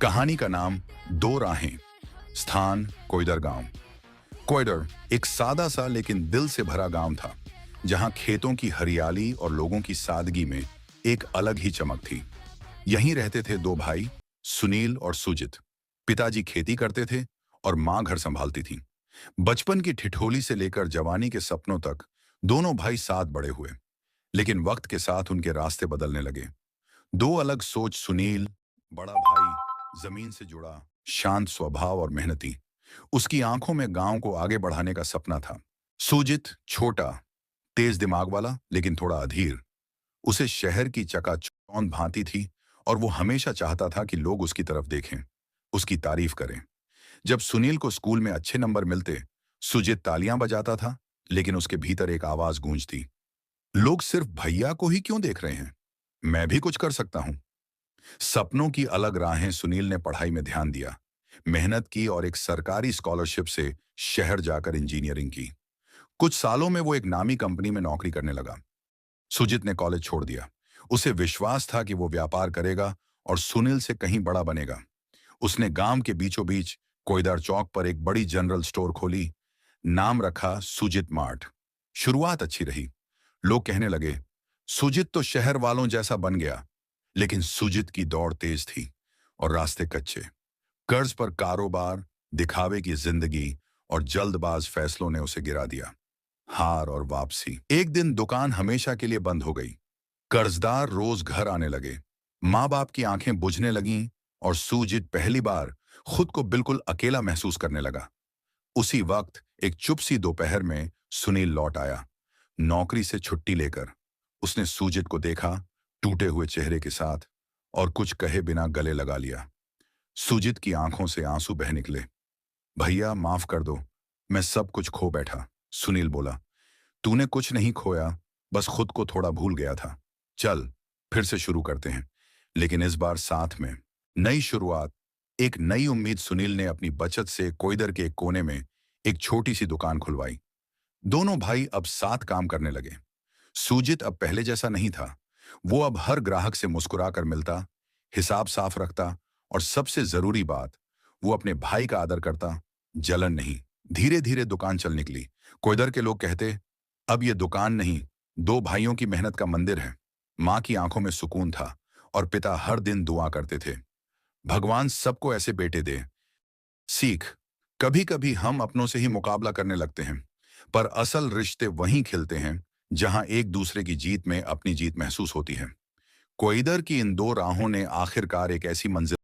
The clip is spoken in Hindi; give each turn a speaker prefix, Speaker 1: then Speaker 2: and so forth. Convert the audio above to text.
Speaker 1: कहानी का नाम दो राहें। स्थान कोइदर गांव। कोइदर एक सादा सा लेकिन दिल से भरा गांव था, जहां खेतों की हरियाली और लोगों की सादगी में एक अलग ही चमक थी। यहीं रहते थे दो भाई, सुनील और सुजित। पिताजी खेती करते थे और माँ घर संभालती थी। बचपन की ठिठोली से लेकर जवानी के सपनों तक दोनों भाई साथ बड़े हुए, लेकिन वक्त के साथ उनके रास्ते बदलने लगे। दो अलग सोच। सुनील, बड़ा भाई, जमीन से जुड़ा, शांत स्वभाव और मेहनती। उसकी आंखों में गांव को आगे बढ़ाने का सपना था। सुजित, छोटा, तेज दिमाग वाला लेकिन थोड़ा अधीर। उसे शहर की चकाचौंध भांति थी और वो हमेशा चाहता था कि लोग उसकी तरफ देखें, उसकी तारीफ करें। जब सुनील को स्कूल में अच्छे नंबर मिलते, सुजित तालियां बजाता था, लेकिन उसके भीतर एक आवाज गूंजती, लोग सिर्फ भैया को ही क्यों देख रहे हैं, मैं भी कुछ कर सकता हूं। सपनों की अलग राहें। सुनील ने पढ़ाई में ध्यान दिया, मेहनत की और एक सरकारी स्कॉलरशिप से शहर जाकर इंजीनियरिंग की। कुछ सालों में वो एक नामी कंपनी में नौकरी करने लगा। सुजित ने कॉलेज छोड़ दिया। उसे विश्वास था कि वो व्यापार करेगा और सुनील से कहीं बड़ा बनेगा। उसने गांव के बीचों बीच कोईदार चौक पर एक बड़ी जनरल स्टोर खोली। नाम रखा सुजित मार्ट। शुरुआत अच्छी रही। लोग कहने लगे, सुजित तो शहर वालों जैसा बन गया। लेकिन सुजित की दौड़ तेज थी और रास्ते कच्चे। कर्ज पर कारोबार, दिखावे की जिंदगी और जल्दबाज फैसलों ने उसे गिरा दिया। हार और वापसी। एक दिन दुकान हमेशा के लिए बंद हो गई। कर्जदार रोज घर आने लगे। माँ बाप की आंखें बुझने लगीं और सुजित पहली बार खुद को बिल्कुल अकेला महसूस करने लगा। उसी वक्त एक चुप सी दोपहर में सुनील लौट आया, नौकरी से छुट्टी लेकर। उसने सुजित को देखा, टूटे हुए चेहरे के साथ, और कुछ कहे बिना गले लगा लिया। सुजित की आंखों से आंसू बह निकले। भैया माफ कर दो, मैं सब कुछ खो बैठा। सुनील बोला, तूने कुछ नहीं खोया, बस खुद को थोड़ा भूल गया था। चल फिर से शुरू करते हैं, लेकिन इस बार साथ में। नई शुरुआत, एक नई उम्मीद। सुनील ने अपनी बचत से कोइदर के एक कोने में एक छोटी सी दुकान खुलवाई। दोनों भाई अब साथ काम करने लगे। सुजित अब पहले जैसा नहीं था। वो अब हर ग्राहक से मुस्कुराकर मिलता, हिसाब साफ रखता और सबसे जरूरी बात, वो अपने भाई का आदर करता, जलन नहीं। धीरे धीरे दुकान चल निकली। कोइदर के लोग कहते, अब ये दुकान नहीं, दो भाइयों की मेहनत का मंदिर है। माँ की आंखों में सुकून था और पिता हर दिन दुआ करते थे, भगवान सबको ऐसे बेटे दे। सीख, कभी कभी हम अपनों से ही मुकाबला करने लगते हैं, पर असल रिश्ते वहीं खिलते हैं जहां एक दूसरे की जीत में अपनी जीत महसूस होती है। कोइदर की इन दो राहों ने आखिरकार एक ऐसी मंजिल